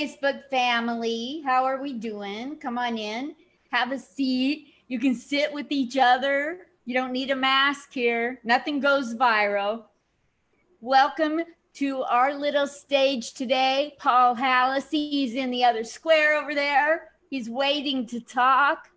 Facebook family. How are we doing? Come on in, have a seat. You can sit with each other. You don't need a mask here. Nothing goes viral. Welcome to our little stage today. Paul Hallasy, he's in the other square over there. He's waiting to talk.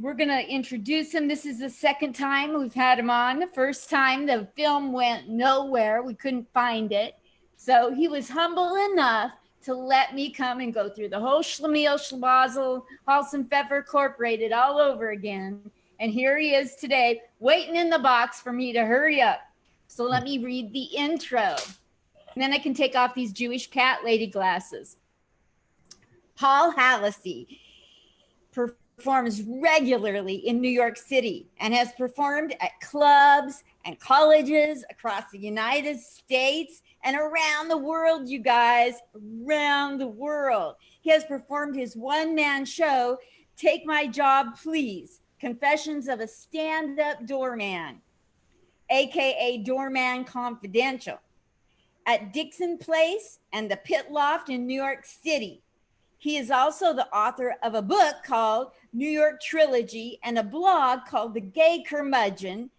We're going to introduce him. This is the second time we've had him on. The first time the film went nowhere. We couldn't find it. So he was humble enough to let me come and go through the whole schlemiel, schlabazel, Halston Pfeffer Incorporated all over again. And here he is today, waiting in the box for me to hurry up. So let me read the intro. And then I can take off these Jewish cat lady glasses. Paul Hallasy performs regularly in New York City and has performed at clubs and colleges across the United States and around the world, you guys, around the world. He has performed his one-man show, Take My Job Please, Confessions of a Stand-Up Doorman, AKA Doorman Confidential, at Dixon Place and the Pit Loft in New York City. He is also the author of a book called New York Trilogy and a blog called The Gay Curmudgeon,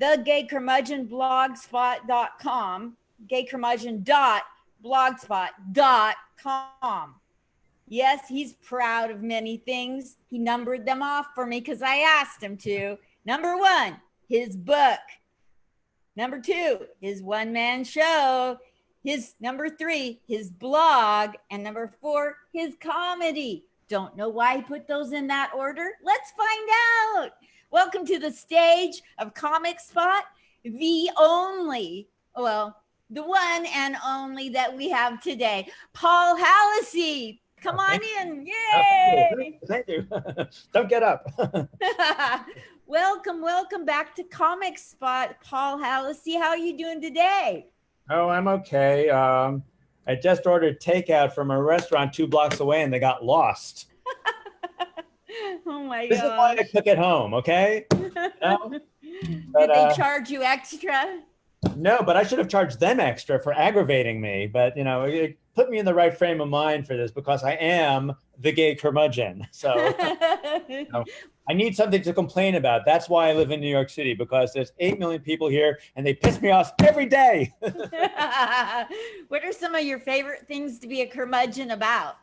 thegaycurmudgeonblogspot.com, gaycurmudgeon.blogspot.com. Yes, he's proud of many things. He numbered them off for me because I asked him to. Number 1, his book. Number 2, his one-man show. His number 3, his blog, and number 4, his comedy. Don't know why he put those in that order. Let's find out. Welcome to the stage of Comic Spot, the one and only that we have today, Paul Hallasy. Come on in. Yay! Thank you. Don't get up. Welcome back to Comic Spot, Paul Hallasy. How are you doing today? Oh, I'm okay. I just ordered takeout from a restaurant 2 blocks away and they got lost. Oh my god. This is why I cook at home, okay? No? Did they charge you extra? No, but I should have charged them extra for aggravating me. But, it put me in the right frame of mind for this because I am the gay curmudgeon. So I need something to complain about. That's why I live in New York City, because there's 8 million people here and they piss me off every day. What are some of your favorite things to be a curmudgeon about?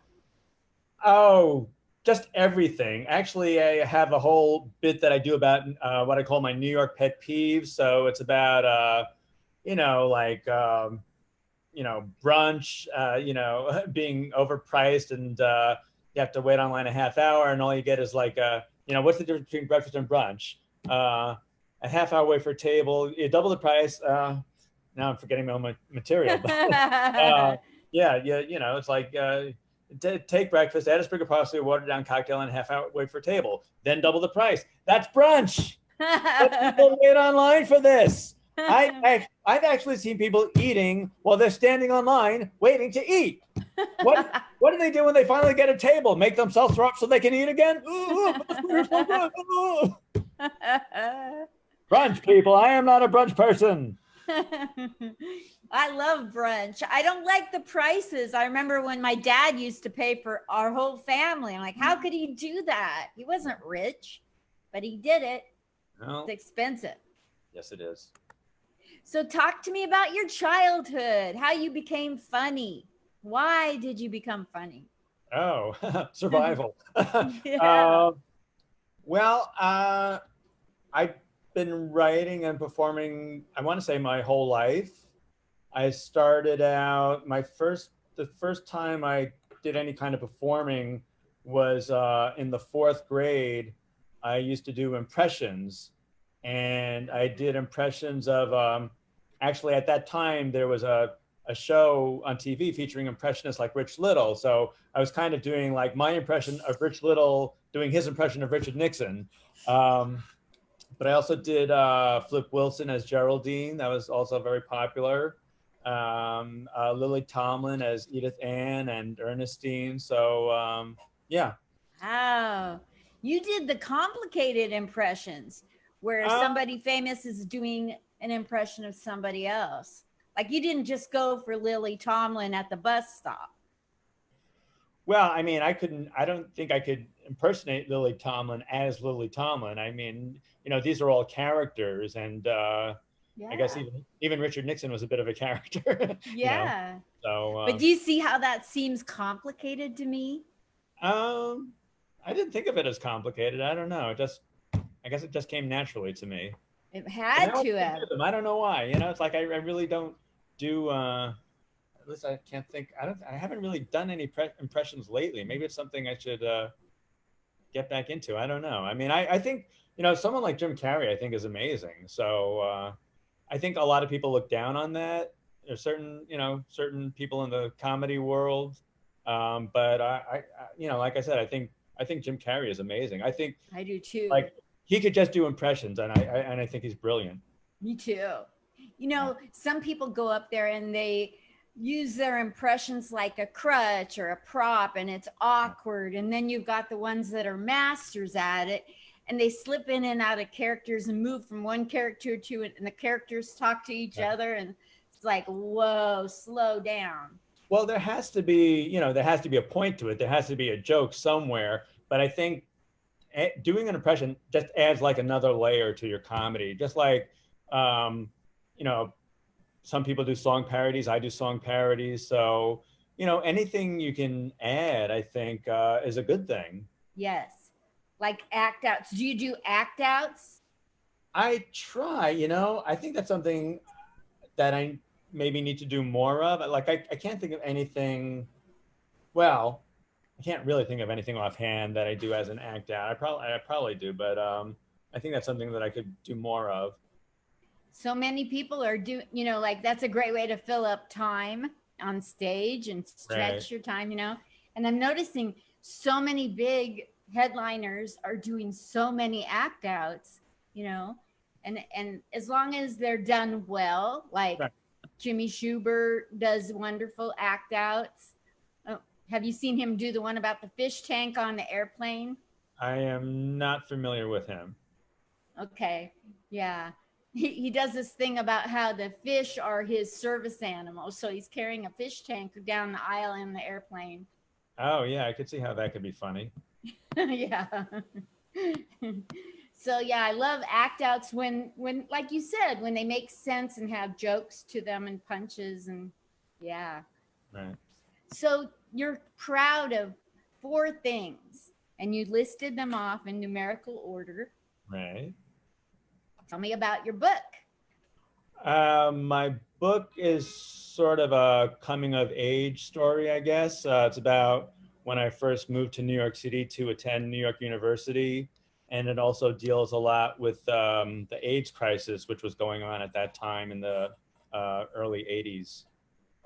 Oh, just everything. Actually, I have a whole bit that I do about what I call my New York pet peeves. So it's about, brunch, being overpriced and you have to wait online a half hour and all you get is like, what's the difference between breakfast and brunch? A half hour wait for a table, you double the price. Now I'm forgetting my own material. But, it's like, take breakfast, add a sprig of parsley, watered down cocktail, and a half hour wait for a table. Then double the price. That's brunch. But people wait online for this. I've actually seen people eating while they're standing online waiting to eat. What do they do when they finally get a table? Make themselves throw up so they can eat again? Brunch, people. I am not a brunch person. I love brunch. I don't like the prices. I remember when my dad used to pay for our whole family. I'm like, how could he do that? He wasn't rich, but he did it. No. It's expensive. Yes, it is. So talk to me about your childhood, how you became funny. Why did you become funny? Oh, survival. I've been writing and performing, I want to say my whole life. I started out, the first time I did any kind of performing was in the 4th grade. I used to do impressions, and I did impressions of, actually at that time there was a show on TV featuring impressionists like Rich Little. So I was kind of doing like my impression of Rich Little, doing his impression of Richard Nixon. But I also did Flip Wilson as Geraldine. That was also very popular. Lily Tomlin as Edith Ann and Ernestine. So yeah. Oh, you did the complicated impressions where somebody famous is doing an impression of somebody else. Like you didn't just go for Lily Tomlin at the bus stop. Well, I mean, I don't think I could impersonate Lily Tomlin as Lily Tomlin. I mean, these are all characters, and I guess Yeah. even Richard Nixon was a bit of a character, you know. Yeah. So, But do you see how that seems complicated to me? um, I didn't think of it as complicated. I don't know. I guess it just came naturally to me. It And had now I to can have. do them. I don't know why. It's like I really don't do. At least I can't think. I haven't really done any impressions lately. Maybe it's something I should get back into. I don't know. I mean, I think someone like Jim Carrey, I think, is amazing. So I think a lot of people look down on that. There's certain people in the comedy world, but like I said, I think Jim Carrey is amazing. I think I do too. like he could just do impressions, and I think he's brilliant. Me too. Yeah. Some people go up there and they use their impressions like a crutch or a prop, and it's awkward. And then you've got the ones that are masters at it, and they slip in and out of characters and move from one character to it, and the characters talk to each other, and it's like, whoa, slow down. Well, there has to be a point to it. There has to be a joke somewhere. But I think doing an impression just adds like another layer to your comedy. Just like, um, you know, some people do song parodies. I do song parodies. So, anything you can add, I think, is a good thing. Yes. Like act outs. Do you do act outs? I try, I think that's something that I maybe need to do more of. Like, I can't think of anything. Well, I can't really think of anything offhand that I do as an act out. I probably do, but I think that's something that I could do more of. So many people are doing, like that's a great way to fill up time on stage and Right. stretch your time, And I'm noticing so many big headliners are doing so many act outs, you know. And as long as they're done well, like Right. Jimmy Schubert does wonderful act outs. Oh, have you seen him do the one about the fish tank on the airplane? I am not familiar with him. Okay. Yeah. He does this thing about how the fish are his service animals. So he's carrying a fish tank down the aisle in the airplane. Oh yeah, I could see how that could be funny. Yeah. So yeah, I love act outs when like you said, when they make sense and have jokes to them and punches and yeah. Right. So you're proud of four things and you listed them off in numerical order. Right. Tell me about your book. My book is sort of a coming of age story, I guess. It's about when I first moved to New York City to attend New York University. And it also deals a lot with the AIDS crisis, which was going on at that time in the early 80s.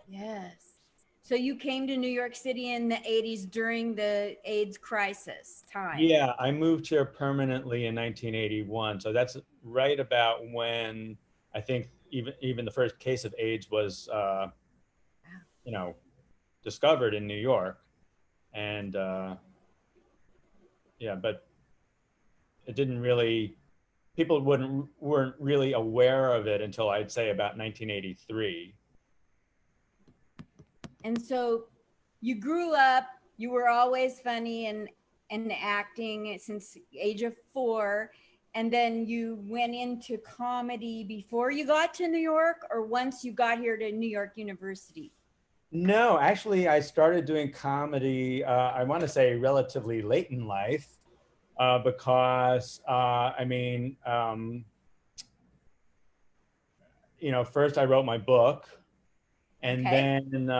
Yes. So you came to New York City in the 80s during the AIDS crisis time. Yeah, I moved here permanently in 1981. So that's right about when I think even the first case of AIDS was, you know, discovered in New York. And yeah, but it didn't really people weren't really aware of it until I'd say about 1983. And so you grew up, you were always funny and acting since age of 4, and then you went into comedy before you got to New York or once you got here to New York University. No, actually, I started doing comedy. I want to say relatively late in life, because I mean, first I wrote my book, and Okay. then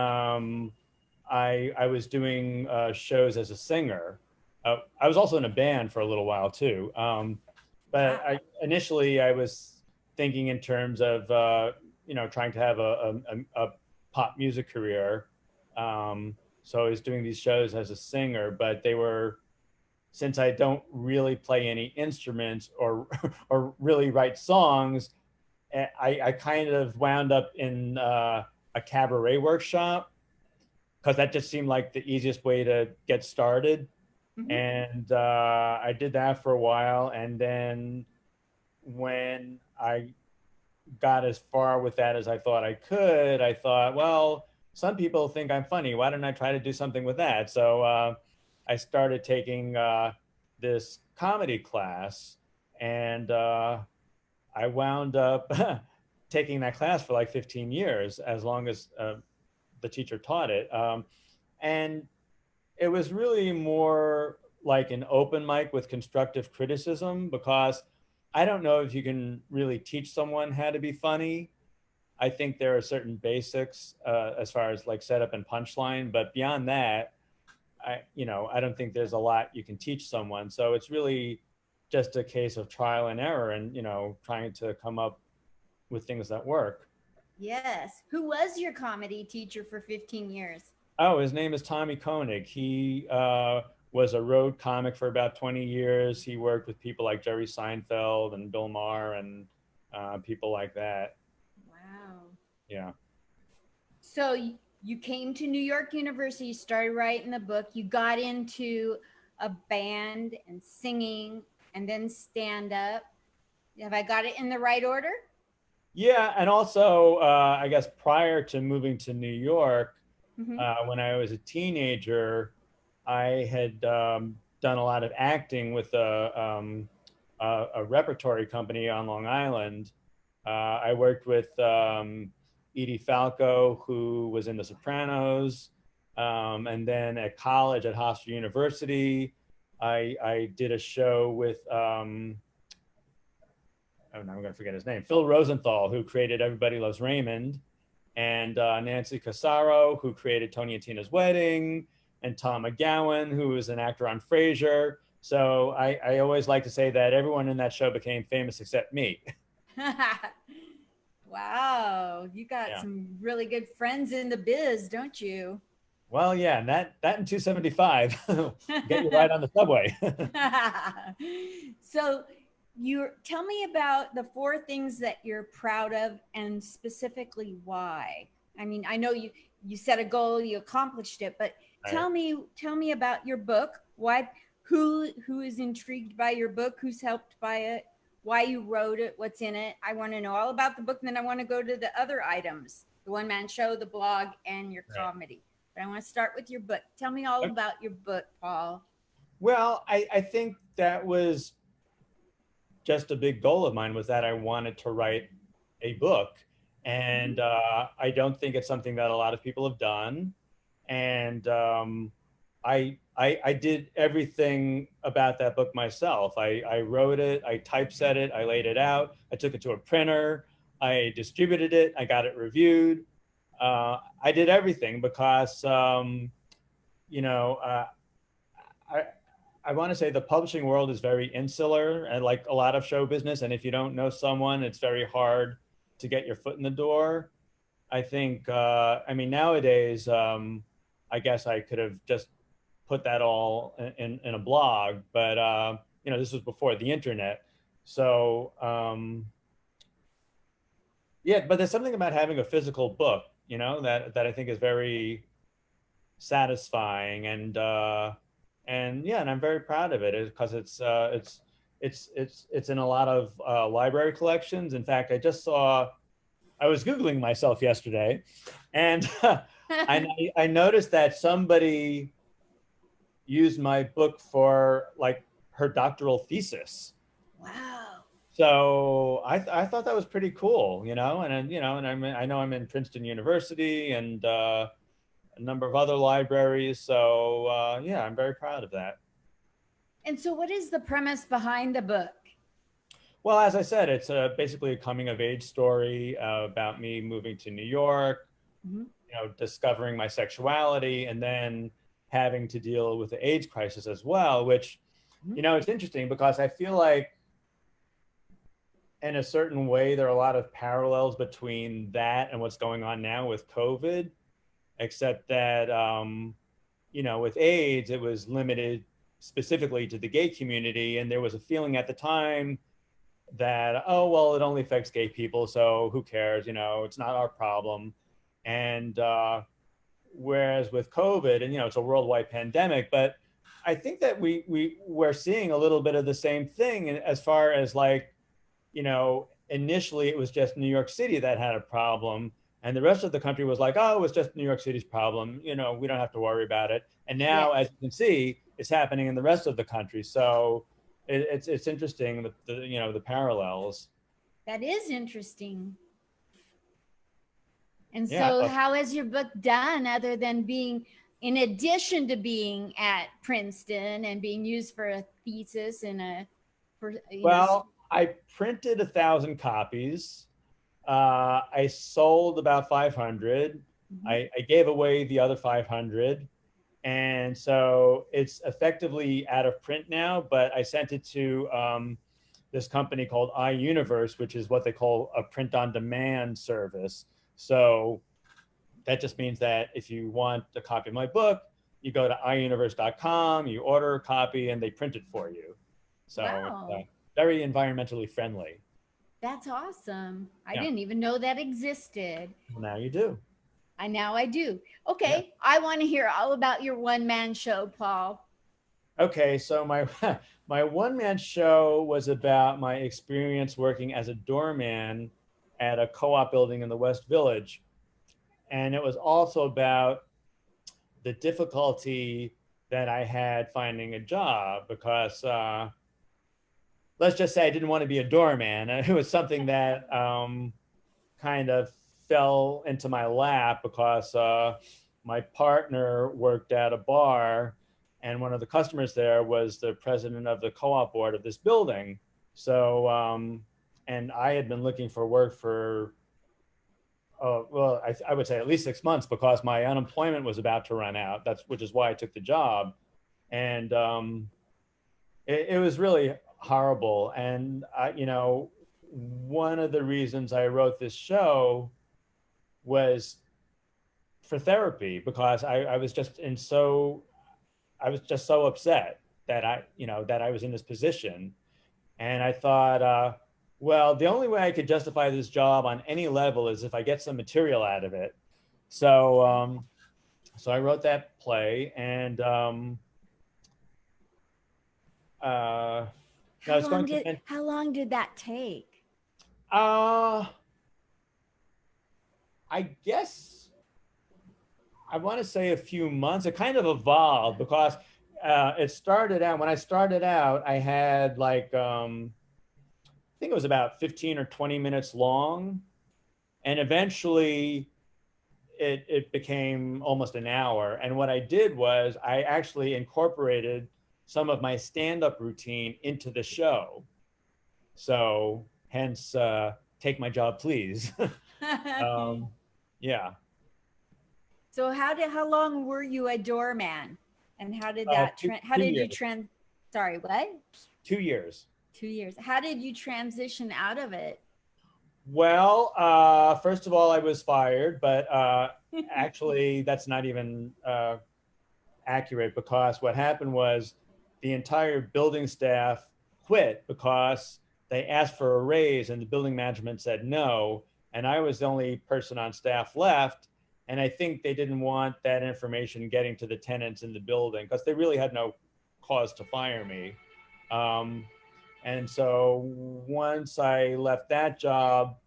I was doing shows as a singer. I was also in a band for a little while too. But Wow. initially I was thinking in terms of trying to have a pop music career. So I was doing these shows as a singer, but they were, since I don't really play any instruments or or really write songs, I kind of wound up in a cabaret workshop because that just seemed like the easiest way to get started. Mhm. And I did that for a while. And then when I got as far with that as I thought I could, I thought, well, some people think I'm funny. Why don't I try to do something with that? So I started taking this comedy class, and I wound up taking that class for like 15 years, as long as the teacher taught it. And it was really more like an open mic with constructive criticism, because I don't know if you can really teach someone how to be funny. I think there are certain basics as far as like setup and punchline, but beyond that, I don't think there's a lot you can teach someone. So it's really just a case of trial and error, and trying to come up with things that work. Yes. Who was your comedy teacher for 15 years? Oh, his name is Tommy Koenig. He was a road comic for about 20 years. He worked with people like Jerry Seinfeld and Bill Maher and people like that. Wow. Yeah. So you came to New York University, you started writing the book, you got into a band and singing and then stand up. Have I got it in the right order? Yeah. And also, I guess prior to moving to New York, Mm-hmm. when I was a teenager, I had done a lot of acting with a repertory company on Long Island. I worked with Edie Falco, who was in The Sopranos. And then at college at Hofstra University, I did a show with, oh, now I'm going to forget his name, Phil Rosenthal, who created Everybody Loves Raymond, and Nancy Casaro, who created Tony and Tina's Wedding, and Tom McGowan, who was an actor on Frasier. So I always like to say that everyone in that show became famous except me. Wow, you got Yeah. some really good friends in the biz, don't you? Well, yeah, and that in 275 get you right on the subway. So you tell me about the four things that you're proud of and specifically why. I mean, I know you set a goal, you accomplished it, but Right. tell me about your book. Why who is intrigued by your book, who's helped by it, why you wrote it, what's in it. I want to know all about the book, and then I want to go to the other items, the one man show, the blog, and your Right. comedy. But I want to start with your book. Tell me all Okay. about your book, Paul. Well, I think that was just a big goal of mine, was that I wanted to write a book. And I don't think it's something that a lot of people have done. And I did everything about that book myself. I wrote it, I typeset it, I laid it out, I took it to a printer, I distributed it, I got it reviewed. I did everything because, you know, I, I want to say the publishing world is very insular, and like a lot of show business. And if you don't know someone, it's very hard to get your foot in the door. I think, I mean, nowadays, I guess I could have just put that all in a blog, but, this was before the internet. So, yeah, but there's something about having a physical book, that I think is very satisfying, and yeah, and I'm very proud of it because it's in a lot of library collections. In fact, I was Googling myself yesterday, and I noticed that somebody used my book for like her doctoral thesis. Wow. So I thought that was pretty cool, and then, and I know I'm in Princeton University and a number of other libraries. So yeah, I'm very proud of that. And so, what is the premise behind the book? Well, as I said, it's basically a coming of age story about me moving to New York, Mm-hmm. discovering my sexuality, and then having to deal with the AIDS crisis as well. Which, it's interesting because I feel like, in a certain way, there are a lot of parallels between that and what's going on now with COVID, except that with AIDS, it was limited specifically to the gay community. And there was a feeling at the time that, oh, well, it only affects gay people, so who cares? It's not our problem. And whereas with COVID, and, it's a worldwide pandemic, but I think that we're seeing a little bit of the same thing as far as like, initially it was just New York City that had a problem. And the rest of the country was like, oh, it's just New York City's problem. You know, we don't have to worry about it. And now, Yes. as you can see, it's happening in the rest of the country. So it's interesting with the, you know, the parallels. That is interesting. And Yeah. so, how has your book done other than being, in addition to being at Princeton and being used for a thesis and a, for, you know, Well, I printed 1,000 copies. I sold about 500. mhm. I gave away the other 500. And so it's effectively out of print now, but I sent it to this company called iUniverse, which is what they call a print on demand service. So that just means that if you want a copy of my book, you go to iUniverse.com, you order a copy, and they print it for you. So it's Wow, very environmentally friendly. that's awesome. I Yeah, didn't even know that existed. well, now you do. I do. Yeah. Okay, I want to hear all about your one man show, Paul. Okay, so my my one man show was about my experience working as a doorman at a co-op building in the West Village, and it was also about the difficulty that I had finding a job because let's just say I didn't want to be a doorman. It was something that kind of fell into my lap because my partner worked at a bar, and one of the customers there was the president of the co-op board of this building. So, and I had been looking for work for, well, I would say at least 6 months because my unemployment was about to run out. That's which is why I took the job, and it was really horrible. And you know, one of the reasons I wrote this show was for therapy because I was just in so I was just so upset that that I was in this position, and I thought, well, the only way I could justify this job on any level is if I get some material out of it. So so I wrote that play, and now it's going to How long did that take? uh I guess I want to say a few months. It kind of evolved because it started out when I started out. I had like I think it was about 15 or 20 minutes long, and eventually it became almost an hour. And what I did was I actually incorporated some of my stand-up routine into the show. So hence, take my job, please. um, yeah, So how long were you a doorman? And how did that two, how two did you years. sorry, what? 2 years. 2 years. How did you transition out of it? Well, first of all, I was fired, but actually, that's not even accurate because what happened was the entire building staff quit because they asked for a raise and the building management said no. And I was the only person on staff left. And I think they didn't want that information getting to the tenants in the building because they really had no cause to fire me. Um, and so once I left that job,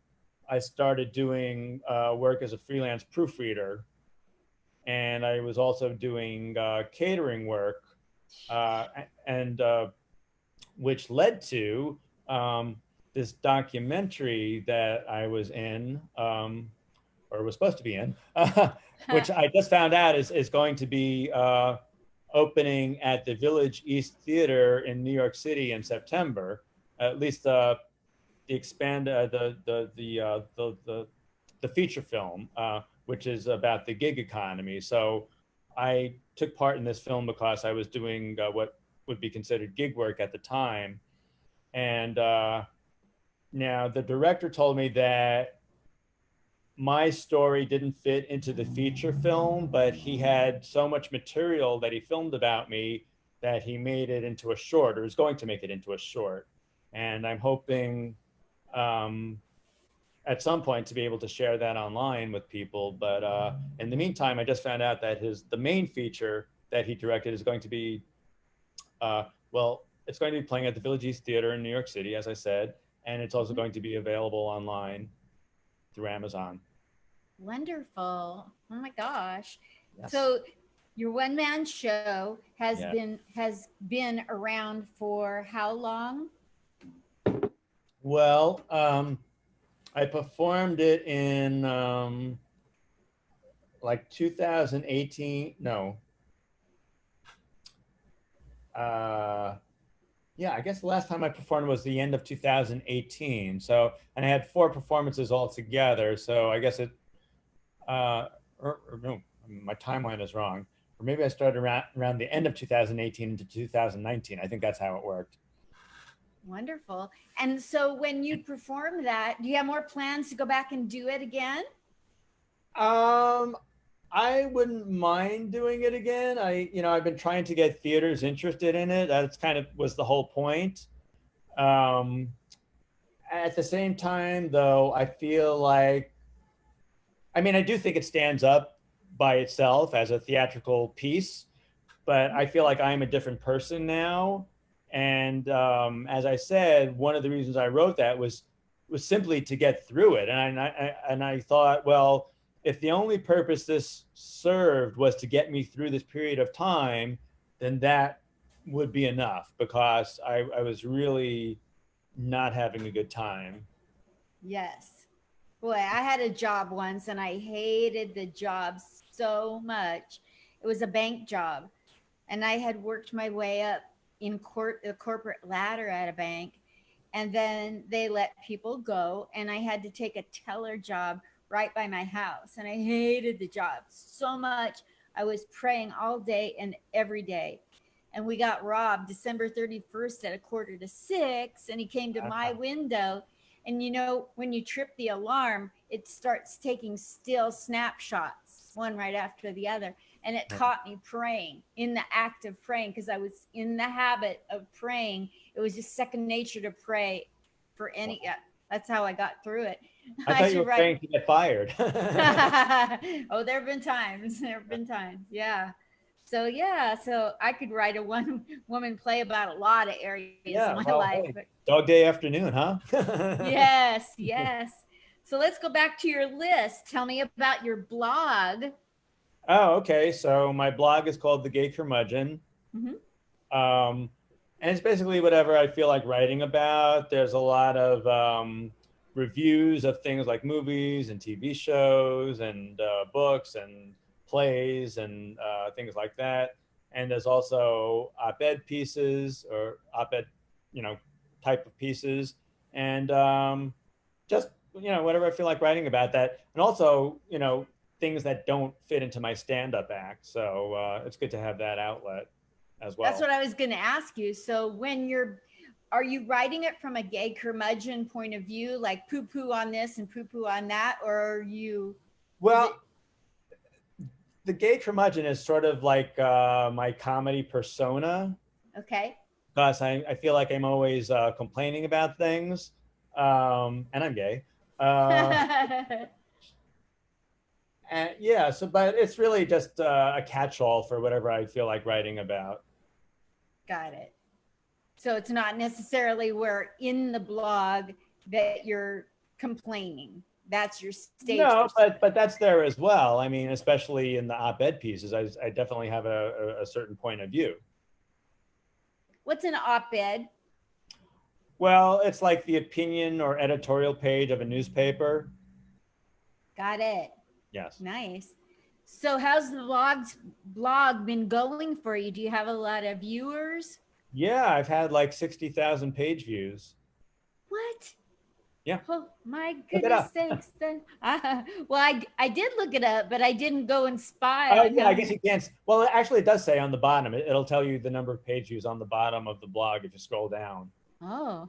I started doing work as a freelance proofreader, and I was also doing catering work, uh, and which led to this documentary that I was in, or was supposed to be in, which I just found out is going to be opening at the Village East Theater in New York City in September. At least the expand the feature film, which is about the gig economy. So I took part in this film because I was doing what would be considered gig work at the time, and now the director told me that my story didn't fit into the feature film, but he had so much material that he filmed about me that he made it into a short, or is going to make it into a short. And I'm hoping um, at some point to be able to share that online with people. But in the meantime, I just found out that the main feature that he directed is going to be well, it's going to be playing at the Village East Theater in New York City, as I said, and it's also Mhm. going to be available online through Amazon. Wonderful. Oh my gosh. Yes. So your one man show Yeah. has been around for how long? Well, I performed it in like 2018. No, uh, yeah, I guess the last time I performed was the end of 2018. So, and I had four performances altogether. So I guess it, or no, my timeline is wrong. Or maybe I started around the end of 2018 into 2019. I think that's how it worked. Wonderful. And so when you perform that, do you have more plans to go back and do it again? Um, I wouldn't mind doing it again. I've been trying to get theaters interested in it. That's kind of was the whole point. Um, at the same time, though, I feel like, I mean, I do think it stands up by itself as a theatrical piece, but I feel like I'm a different person now. And as I said, one of the reasons I wrote that was simply to get through it. And I thought, well, if the only purpose this served was to get me through this period of time, then that would be enough because I was really not having a good time. Yes. Boy, I had a job once and I hated the job so much. It was a bank job, and I had worked my way up in the corporate ladder at a bank, and then they let people go, and I had to take a teller job right by my house, and I hated the job so much. I was praying all day and every day. And we got robbed December 31st at a quarter to 6, and he came to my window. And you know, when you trip the alarm, it starts taking still snapshots, one right after the other. And it caught me praying, in the act of praying, because I was in the habit of praying. It was just second nature to pray for any. Yeah, that's how I got through it. I I thought you should were write. praying to get fired. Oh, there have been times. There have been times. Yeah. So yeah, so I could write a one woman play about a lot of areas in my Yeah, life. well, But hey, dog day afternoon, huh? yes, yes. So let's go back to your list. Tell me about your blog. Oh, okay. So my blog is called The Gay Curmudgeon. Hmm. Um, and it's basically whatever I feel like writing about. There's a lot of reviews of things like movies and TV shows and books and plays and things like that. And there's also op-ed pieces or op-ed, you know, type of pieces, and just whatever I feel like writing about that, and also things that don't fit into my stand-up act. So it's good to have that outlet as That's well. what I was going to ask you. So are you writing it from a gay curmudgeon point of view, like poo poo on this and poo poo on that, or is Well, it the gay curmudgeon is sort of like my comedy persona okay? because I feel like I'm always complaining about things, and I'm gay. Uh, and yeah, so but it's really just a catch-all for whatever I feel like writing about. Got it. So it's not necessarily where in the blog that you're complaining. That's your stage No, persona. but that's there as well. I mean, especially in the op-ed pieces, I definitely have a certain point of view. What's an op-ed? Well, it's like the opinion or editorial page of a newspaper. Got it. Yes. Nice. So how's the blog been going for you? Do you have a lot of viewers? Yeah, I've had like 60,000 page views. What? Yeah, Oh my look it goodness up. sakes! Then, well, I did look it up, but I didn't go and spy Oh on yeah, how I guess many. you can't. Well, actually, it does say on the bottom. It'll tell you the number of page views on the bottom of the blog if you scroll down. Oh,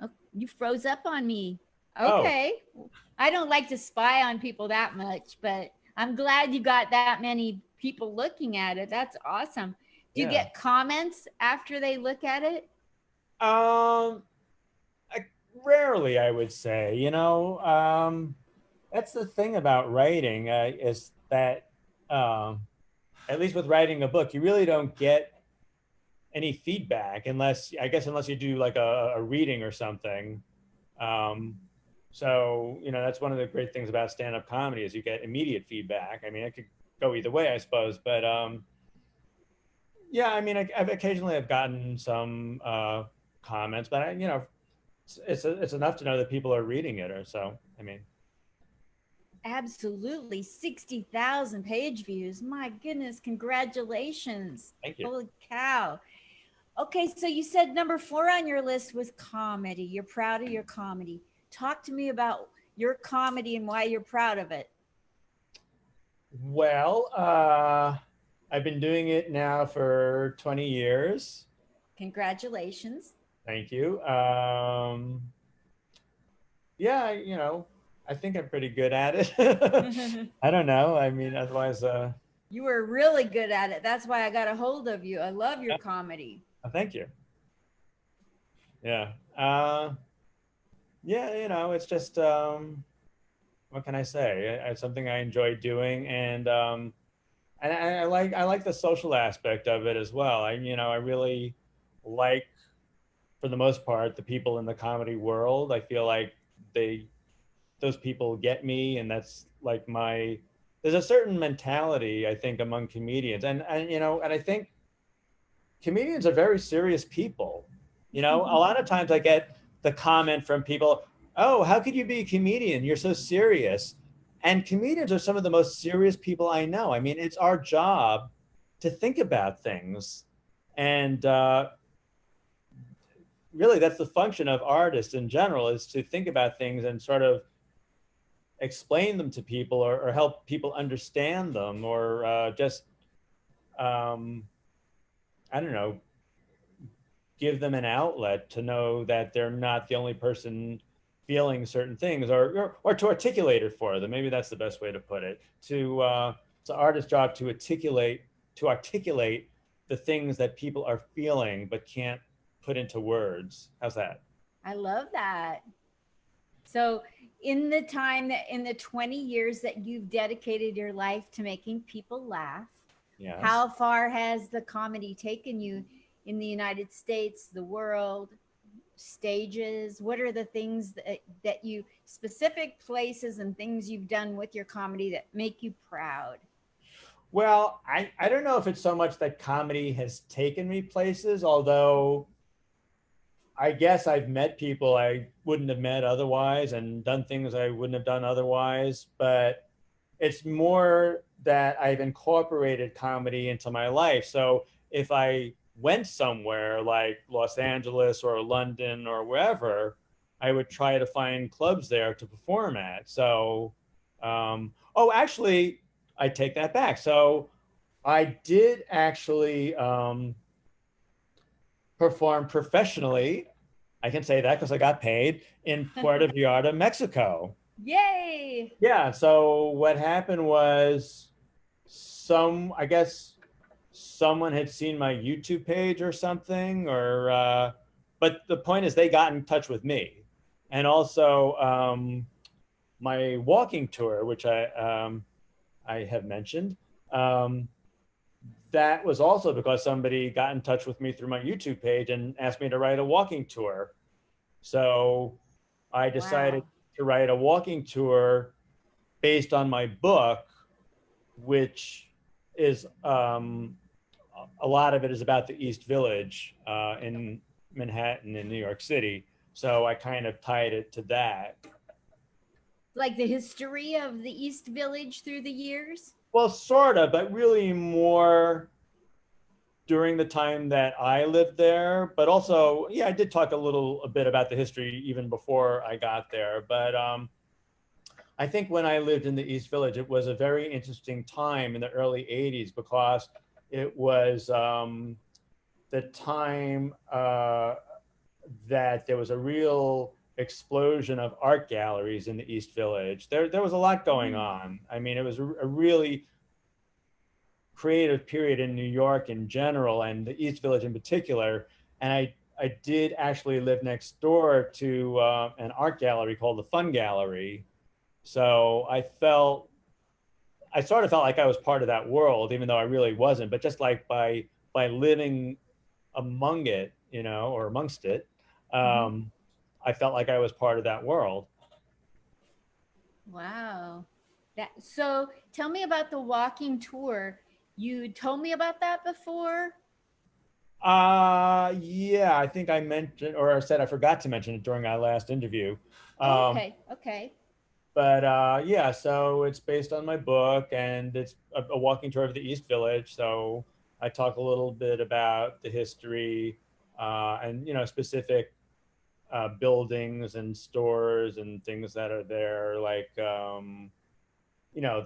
oh, you froze up on me. Oh Okay, I don't like to spy on people that much, but I'm glad you got that many people looking at it. That's awesome. Do you yeah. get comments after they look at it? Um, I, rarely, I would say. That's the thing about writing is that at least with writing a book, you really don't get any feedback unless I guess unless you do like a reading or something. Um, so, that's one of the great things about stand-up comedy is you get immediate feedback. I mean, it could go either way, I suppose, but yeah, I mean, I've occasionally have gotten some comments, but it's enough to know that people are reading it, or so. I mean, Absolutely. 60,000 page views. My goodness. Congratulations. thank you. Holy cow. Okay. So you said number 4 on your list was comedy. You're proud of your comedy. Talk to me about your comedy and why you're proud of it. Well, I've been doing it now for 20 years. Congratulations. Thank you. Yeah, I think I'm pretty good at it. You I don't know. I mean, otherwise, were really good at it. That's why I got a hold of you. I love your comedy. thank you. Yeah. Yeah, it's just, what can I say? It's something I enjoy doing, and I like the social aspect of it as well. I really like, for the most part, the people in the comedy world. I feel like they those people get me, and that's like my there's a certain mentality, I think, among comedians, and I think comedians are very serious people. A lot of times I get the comment from people, "Oh, how could you be a comedian? You're so serious." And comedians are some of the most serious people I know. I mean, it's our job to think about things, and really, that's the function of artists in general, is to think about things and sort of explain them to people, or help people understand them, or just um, I don't know, give them an outlet to know that they're not the only person feeling certain things, or to articulate it for them. Maybe that's the best way to put it. It's an artist's job to articulate the things that people are feeling but can't put into words. How's that? I love that. So, in the time that in the 20 years that you've dedicated your life to making people laugh, Yes. how far has the comedy taken you in the United States, the world, stages? What are the things that you, specific places and things you've done with your comedy that make you proud? Well, I don't know if it's so much that comedy has taken me places, although I guess I've met people I wouldn't have met otherwise, and done things I wouldn't have done otherwise. But it's more that I've incorporated comedy into my life. So if I went somewhere like Los Angeles or London or wherever, I would try to find clubs there to perform at. So, oh, actually, I take that back. So I did actually perform professionally. I can say that because I got paid in Puerto Vallarta, Mexico. Yay! Yeah. So what happened was, I guess someone had seen my YouTube page or something, but the point is they got in touch with me. And also my walking tour, which I have mentioned, um, that was also because somebody got in touch with me through my YouTube page and asked me to write a walking tour. So I decided Wow. to write a walking tour based on my book, which is a lot of it is about the East Village in Manhattan in New York City. So I kind of tied it to that. Like the history of the East Village through the years? Well, sort of, but really more during the time that I lived there. But also, yeah, I did talk a bit about the history even before I got there. But I think when I lived in the East Village, it was a very interesting time in the early 80s, because it was the time that there was a real explosion of art galleries in the East Village. There was a lot going Mm. on. I mean, it was a really creative period in New York in general, and the East Village in particular. And I did actually live next door to an art gallery called the Fun Gallery. So I sort of felt like I was part of that world, even though I really wasn't. But just like by living among it, or amongst it, Mhm. um, I felt like I was part of that world. Wow. That so tell me about the walking tour. You told me about that before? Yeah, I think I mentioned, or I said I forgot to mention it during our last interview. Oh, Um, okay. Okay. but yeah, so it's based on my book, and it's a walking tour of the East Village. So I talk a little bit about the history, and specific buildings and stores and things that are there, like the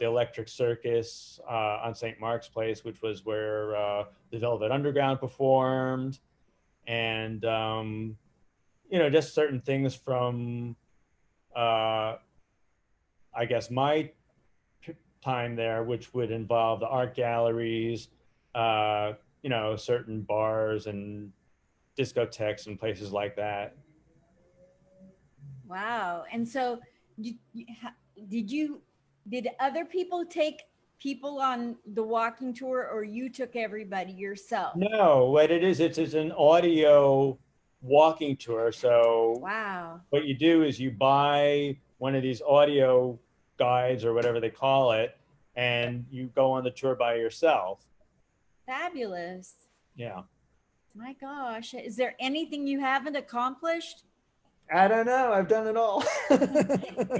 Electric Circus on St. Mark's Place, which was where the Velvet Underground performed, and just certain things from uh, I guess my time there, which would involve the art galleries, uh, certain bars and discotheques and places like that. Wow. And so did you, did you did other people take people on the walking tour or you took everybody yourself? No, what it is, it's an audio walking tour. So Wow. what you do is you buy one of these audio guides or whatever they call it, and you go on the tour by yourself. Fabulous. Yeah. My gosh. Is there anything you haven't accomplished? I don't know. I've done it all.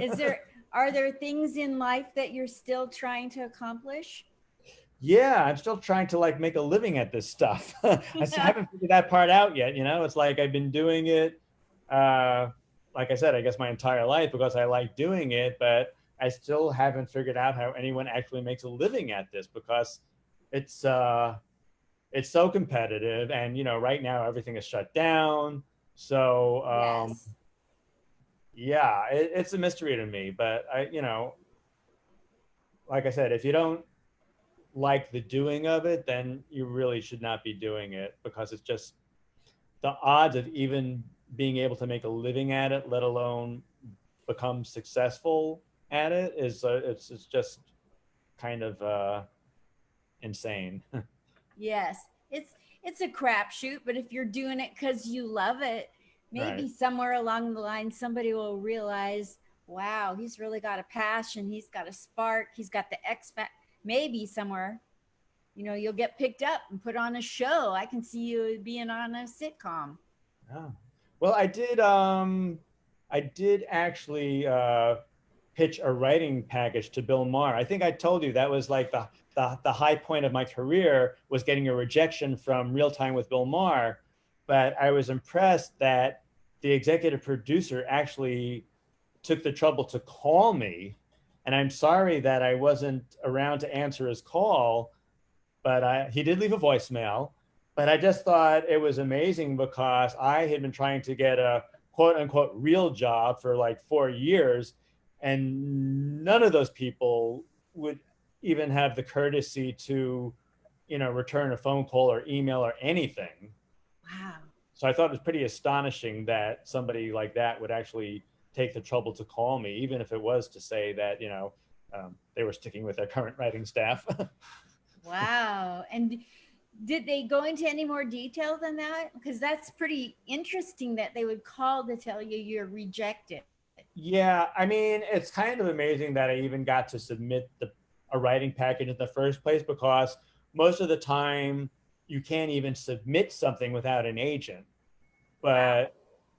Is there are there things in life that you're still trying to accomplish? Yeah, I'm still trying to like make a living at this stuff. I still haven't figured that part out yet. It's like I've been doing it, uh, like I said, I guess my entire life because I like doing it, but I still haven't figured out how anyone actually makes a living at this because it's uh, it's so competitive, and right now everything is shut down. So Yes. yeah, it's a mystery to me. But like I said, if you don't like the doing of it, then you really should not be doing it because it's just the odds of even being able to make a living at it, let alone become successful at it, is it's just kind of insane. Yes. It's a crapshoot, but if you're doing it because you love it, maybe Right. somewhere along the line somebody will realize, wow, he's really got a passion, he's got a spark, he's got the X factor. Maybe somewhere, you'll get picked up and put on a show. I can see you being on a sitcom. Yeah. Well, I did actually pitch a writing package to Bill Maher. I think I told you that was like the high point of my career was getting a rejection from Real Time with Bill Maher. But I was impressed that the executive producer actually took the trouble to call me. And I'm sorry that I wasn't around to answer his call, but he did leave a voicemail. But I just thought it was amazing because I had been trying to get a quote unquote real job for like 4 years, and none of those people would even have the courtesy to, return a phone call or email or anything. Wow. So I thought it was pretty astonishing that somebody like that would actually take the trouble to call me, even if it was to say that, they were sticking with their current writing staff. Wow. And did they go into any more detail than that? Because that's pretty interesting that they would call to tell you you're rejected. Yeah, I mean, it's kind of amazing that I even got to submit a writing package in the first place because most of the time you can't even submit something without an agent. Wow.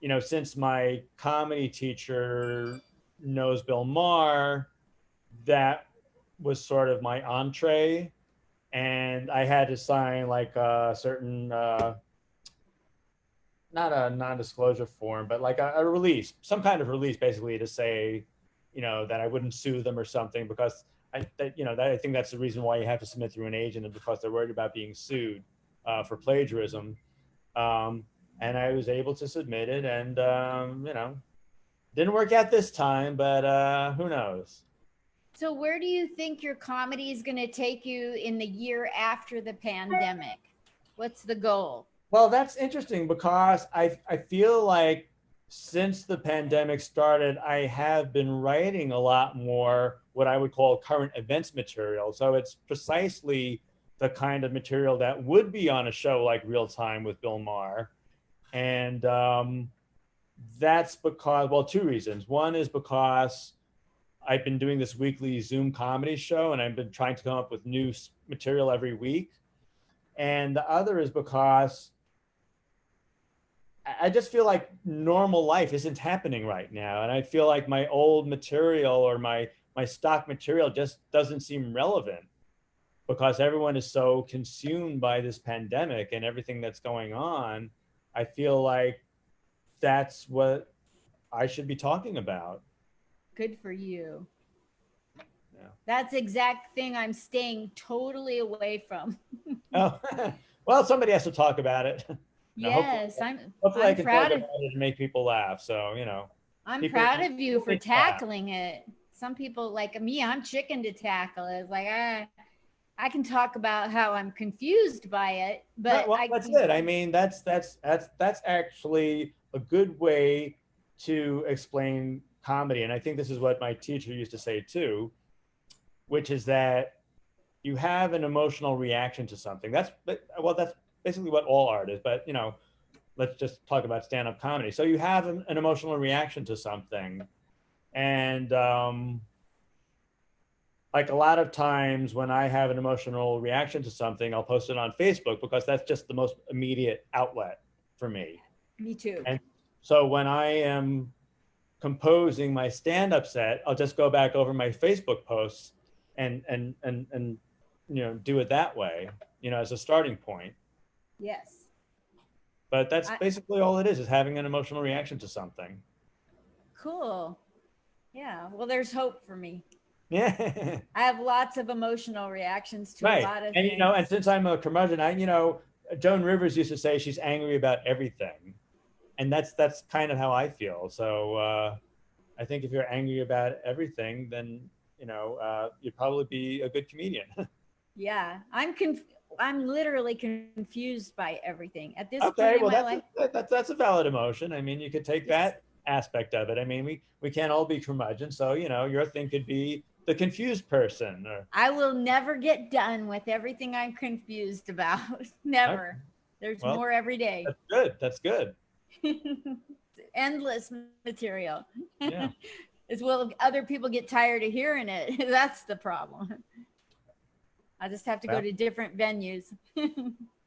But, since my comedy teacher knows Bill Maher, that was sort of my entree. And I had to sign like a certain not a non-disclosure form, but like a release, some kind of release, basically to say, that I wouldn't sue them or something because I think that's the reason why you have to submit through an agent, and because they're worried about being sued for plagiarism. Um, and I was able to submit it, and didn't work out this time, but who knows? So, where do you think your comedy is going to take you in the year after the pandemic? What's the goal? Well, that's interesting because I feel like since the pandemic started, I have been writing a lot more what I would call current events material. So it's precisely the kind of material that would be on a show like Real Time with Bill Maher. And that's because, well, two reasons. One is because I've been doing this weekly Zoom comedy show and I've been trying to come up with new material every week. And the other is because I just feel like normal life isn't happening right now. And I feel like my old material or my stock material just doesn't seem relevant because everyone is so consumed by this pandemic and everything that's going on. I feel like that's what I should be talking about. Good for you. Yeah. That's the exact thing I'm staying totally away from. Oh, well, somebody has to talk about it. Yes, Hopefully I I'm can talk proud about of it and make people laugh. So, I'm people, proud of you people for need to laugh. tackling it. Some people like me, I'm chicken to tackle it. Like I can talk about how I'm confused by it, Right. but Well, I that's it. I mean, that's actually a good way to explain comedy. And I think this is what my teacher used to say too, which is that you have an emotional reaction to something. That's basically what all art is. But let's just talk about stand-up comedy. So you have an emotional reaction to something, and like a lot of times when I have an emotional reaction to something, I'll post it on Facebook because that's just the most immediate outlet for me. me too. And so when I am composing my stand-up set, I'll just go back over my Facebook posts and do it that way, as a starting point. Yes. But that's I, basically all it is having an emotional reaction to something. cool. Yeah. Well, there's hope for me. Yeah. I have lots of emotional reactions to a Right. lot of And and things. since I'm a curmudgeon, Joan Rivers used to say she's angry about everything. And that's kind of how I feel. So I think if you're angry about everything, then you'd probably be a good comedian. Yeah. I'm literally confused by everything at this Okay, point in well my that's life. that's a valid emotion. I mean, you could take It's that aspect of it. I mean, we can't all be curmudgeon, so your thing could be the confused person. Or I will never get done with everything I'm confused about. okay, Never. There's well, more every day. that's good. That's good. Endless material. Yeah. As well, other people get tired of hearing it. That's the problem. I just have to go Well, to different venues.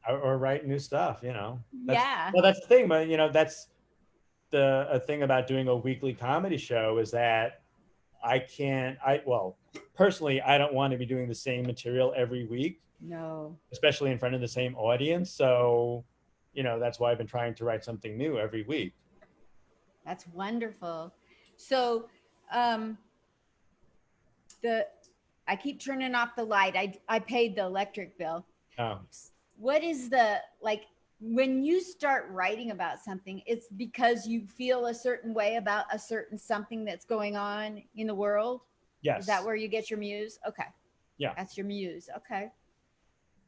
or write new stuff. That's Yeah. well, that's the thing. But that's the a thing about doing a weekly comedy show is that I can't. Well, personally, I don't want to be doing the same material every week, No. especially in front of the same audience. So, that's why I've been trying to write something new every week. That's wonderful. So, um, the I keep turning off the light. I paid the electric bill. Oh, What is the like when you start writing about something? It's because you feel a certain way about a certain something that's going on in the world. Is that yes. where you get your muse? Okay, Yeah. that's your muse. Okay,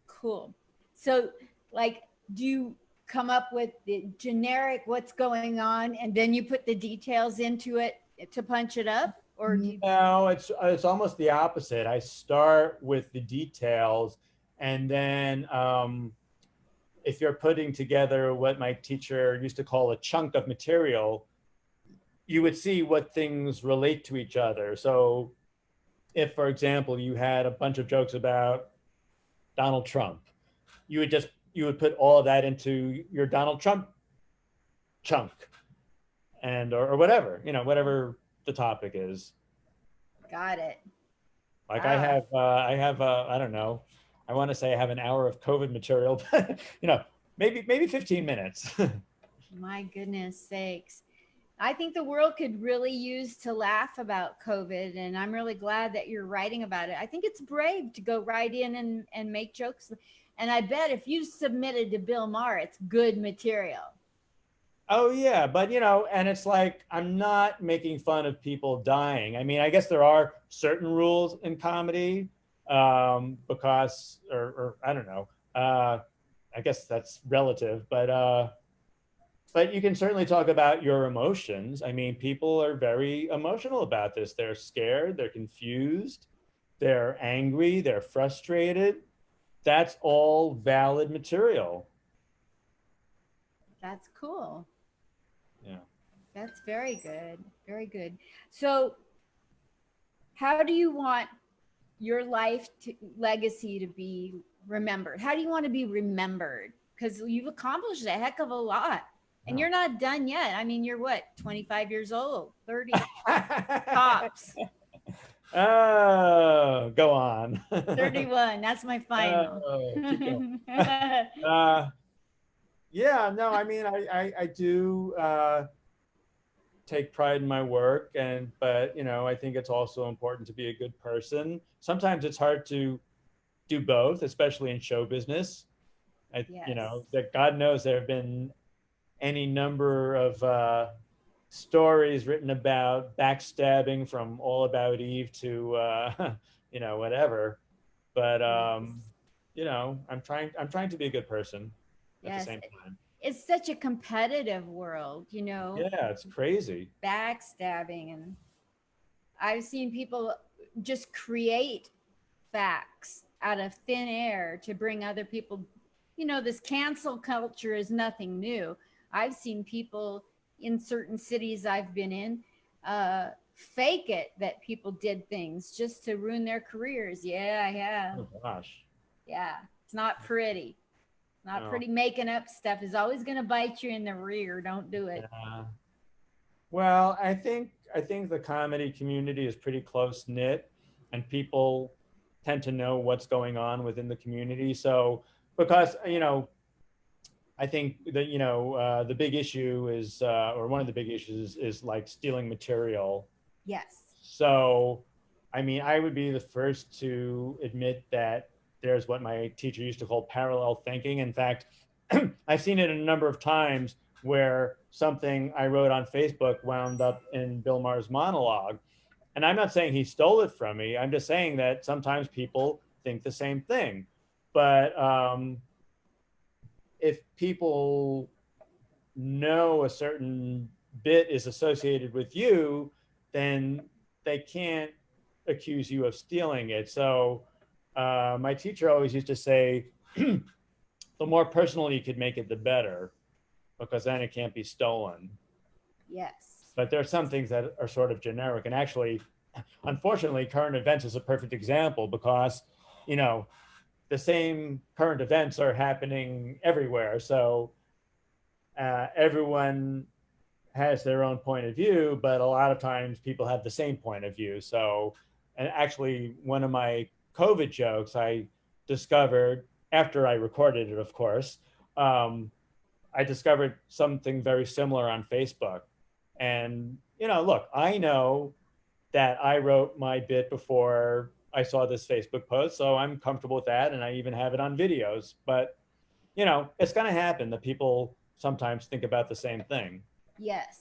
cool. So, like, do you come up with the generic what's going on, and then you put the details into it to punch it up, or do you? No, it's almost the opposite. I start with the details, and then if you're putting together what my teacher used to call a chunk of material, you would see what things relate to each other. So, if, for example, you had a bunch of jokes about Donald Trump, you would put all of that into your Donald Trump chunk, and or whatever whatever the topic is. Got it. Like Ah, I have I don't know, I want to say I have an hour of COVID material, but maybe 15 minutes. my goodness sakes. I think the world could really use to laugh about COVID, and I'm really glad that you're writing about it. I think it's brave to go right in and make jokes. And I bet if you submitted to Bill Maher, it's good material. Oh yeah, but and it's like I'm not making fun of people dying. I mean, I guess there are certain rules in comedy, because or I don't know. I guess that's relative, but you can certainly talk about your emotions. I mean, people are very emotional about this. They're scared, they're confused, they're angry, they're frustrated. That's all valid material. That's cool. Yeah. That's very good. Very good. So, how do you want your legacy to be remembered? How do you want to be remembered? Because you've accomplished a heck of a lot, and Wow. you're not done yet. I mean, you're what, 25 years old, 30 tops, Oh, go on. 31. That's my final. Oh, keep going. uh, yeah, no, I mean, I do take pride in my work, and but I think it's also important to be a good person. Sometimes it's hard to do both, especially in show business. Yes. That God knows there have been any number of stories written about backstabbing from All About Eve to whatever. But Yes. I'm trying to be a good person at the Yes. same time. It's such a competitive world, Yeah, it's crazy. backstabbing. And I've seen people just create facts out of thin air to bring other people. This cancel culture is nothing new. I've seen people in certain cities I've been in fake it that people did things just to ruin their careers. Yeah, I have. Oh gosh. Yeah, it's not pretty. Not Oh, pretty. Making up stuff is always going to bite you in the rear. Don't do it. yeah. Well, I think the comedy community is pretty close knit, and people tend to know what's going on within the community. So because I think that the big issue is, or one of the big issues is like stealing material. Yes. So, I mean, I would be the first to admit that there's what my teacher used to call parallel thinking. In fact, I've seen it a number of times where something I wrote on Facebook wound up in Bill Maher's monologue. And I'm not saying he stole it from me. I'm just saying that sometimes people think the same thing. But if people know a certain bit is associated with you, then they can't accuse you of stealing it. So my teacher always used to say, the more personal you could make it, the better, because then it can't be stolen. Yes. But there are some things that are sort of generic. And actually, unfortunately, current events is a perfect example because, you know, the same current events are happening everywhere. So everyone has their own point of view, but a lot of times people have the same point of view. So, and actually, one of my COVID jokes I discovered after I recorded it, of course, um, I discovered something very similar on Facebook. And, look, I know that I wrote my bit before I saw this Facebook post, so I'm comfortable with that. And I even have it on videos. But, it's going to happen that people sometimes think about the same thing. Yes.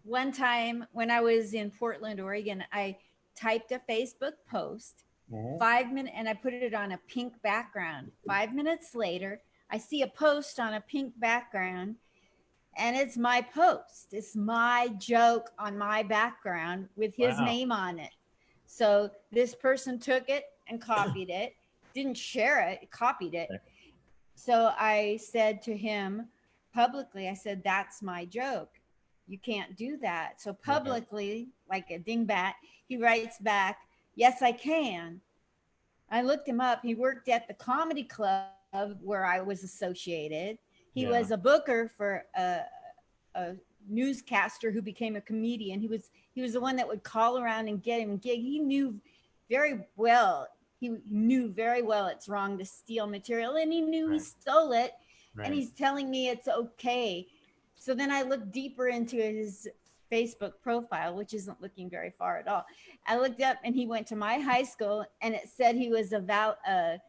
One time when I was in Portland, Oregon, I typed a Facebook post, Mhm. 5 minutes, and I put it on a pink background. 5 minutes later, I see a post on a pink background, and it's my post. It's my joke on my background with his Wow. name on it. So this person took it and copied it, didn't share it, copied it. So I said to him publicly, I said, that's my joke. You can't do that. So Right. publicly, like a dingbat, he writes back, yes, I can. I looked him up. He worked at the comedy club where I was associated. He was a Yeah. booker for a newscaster who became a comedian. He was the one that would call around and get him a gig. He knew very well. He knew very well it's wrong to steal material, and he knew he Right. stole it. And Right. he's telling me it's okay. So then I looked deeper into his Facebook profile, which isn't looking very far at all. I looked up, and he went to my high school, and it said he was a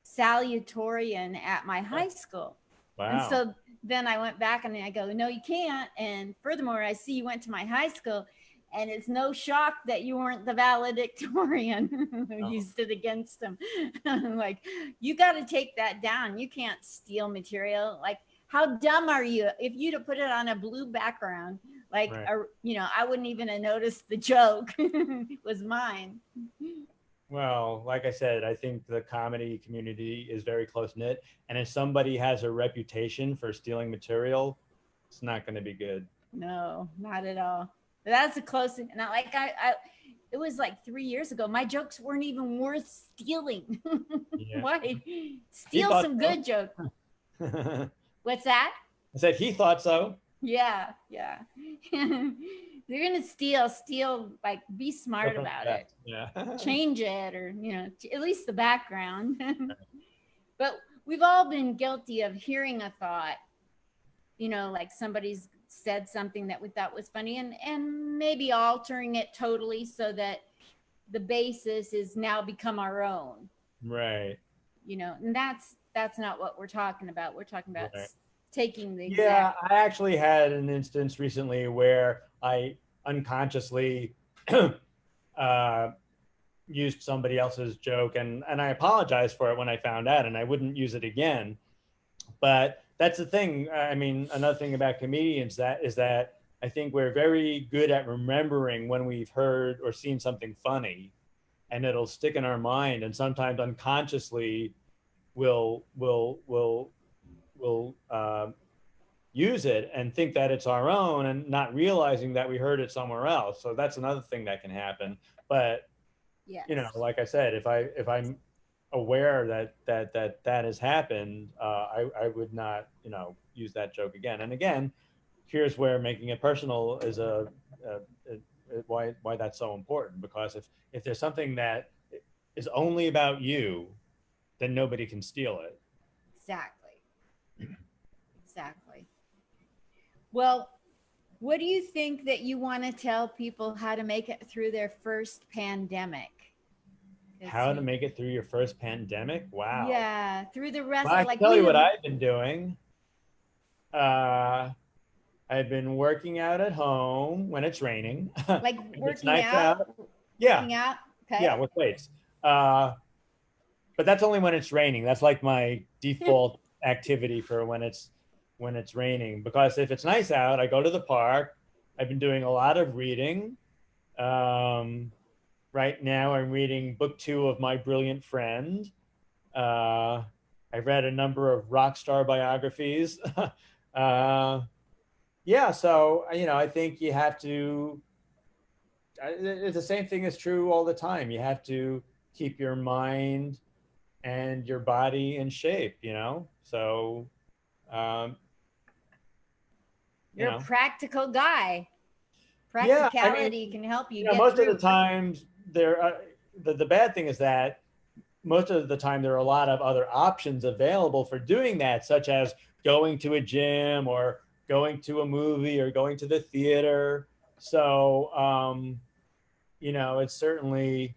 salutatorian at my high school. And Wow. so then I went back and I go, no, you can't. And furthermore, I see you went to my high school, and it's no shock that you weren't the valedictorian. You Oh, stood against him. Like, you got to take that down. You can't steal material. Like, how dumb are you? If you'd have put it on a blue background, like, right. I wouldn't even have noticed the joke was mine. Well, like I said, I think the comedy community is very close knit, and if somebody has a reputation for stealing material, it's not going to be good. No, not at all. But that's a close. Not like I. It was like 3 years ago. My jokes weren't even worth stealing. Yeah. Why? He Steal thought some so. good jokes. I What's that? said he thought so. Yeah, yeah. You're gonna steal. Like, be Go smart from about the it. best. Yeah. Change it, or at least the background. But we've all been guilty of hearing a thought, like somebody's said something that we thought was funny, and maybe altering it totally so that the basis is now become our own. Right. And that's not what we're talking about. We're talking about Right. taking the Yeah, exact. I actually had an instance recently where I unconsciously uh, used somebody else's joke, and I apologized for it when I found out, and I wouldn't use it again. But that's the thing. I mean, another thing about comedians that is that I think we're very good at remembering when we've heard or seen something funny, and it'll stick in our mind. And sometimes unconsciously, we'll use it and think that it's our own, and not realizing that we heard it somewhere else. So that's another thing that can happen. But Yes. like I said, if I'm aware that has happened, I would not use that joke again. And again, here's where making it personal is why that's so important, because if there's something that is only about you, then nobody can steal it. Exactly. Exactly. Well, what do you think that you want to tell people how to make it through their first pandemic? 'Cause How to make it through your first pandemic? Wow. yeah, through the Well, rest I of, can like, tell we you what have, I've been doing. uh I've been working out at home when it's raining. like, If it's working nice out, out, yeah, working out. yeah, Okay. with weights. Uh, but that's only when it's raining. That's like my default activity for when it's raining. Because if it's nice out, I go to the park. I've been doing a lot of reading. Um, right now, I'm reading book 2 of My Brilliant Friend. Uh, I've read a number of rock star biographies. uh, yeah, so I think you have to. The same thing is true all the time. You have to keep your mind and your body in shape. So, um, you You're a know, practical guy. yeah. I mean, Practicality can help you get most of the through. times there. The bad thing is that most of the time there are a lot of other options available for doing that, such as going to a gym or going to a movie or going to the theater. So, it's certainly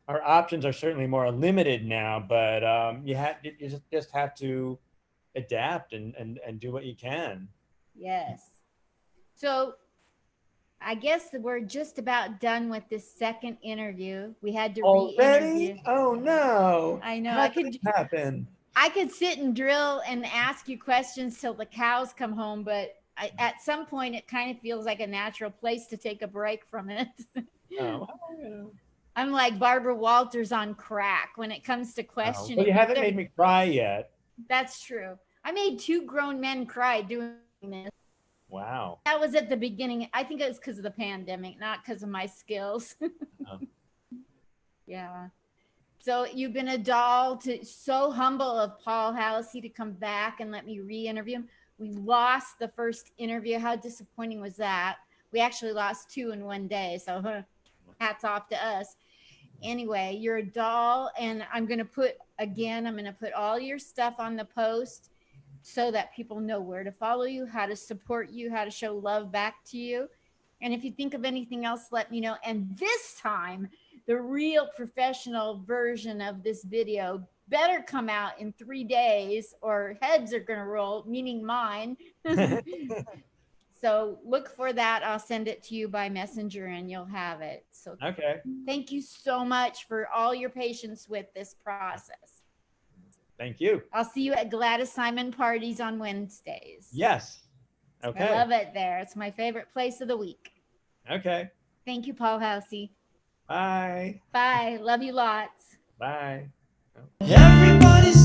our options are certainly more limited now, but you just have to adapt and do what you can. Yes. So I guess that we're just about done with this second interview. We had to Already? re-interview. Oh no! I know. How I could could it happen? I could sit and drill and ask you questions till the cows come home, but at some point it kind of feels like a natural place to take a break from it. Oh, well, I'm like Barbara Walters on crack when it comes to oh. Well, you questioning. haven't made me cry yet. That's true. I made two grown men cry doing this. Wow. That was at the beginning. I think it was because of the pandemic, not because of my skills. Oh, Yeah. So you've been a doll, so humble of Paul Hallasy to come back and let me re-interview him. We lost the first interview. How disappointing was that? We actually lost 2 in one day. So hats off to us. Anyway, you're a doll, and I'm going to put all your stuff on the post so that people know where to follow you, how to support you, how to show love back to you. And if you think of anything else, let me know. And this time, the real professional version of this video better come out in 3 days or heads are going to roll, meaning mine. So look for that. I'll send it to you by messenger and you'll have it. So okay. thank you so much for all your patience with this process. Thank you. I'll see you at Gladys Simon parties on Wednesdays. Yes. I Okay. love it there. It's my favorite place of the week. Okay. Thank you, Paul Hallasy. Bye. Bye. Love you lots. Bye. Everybody's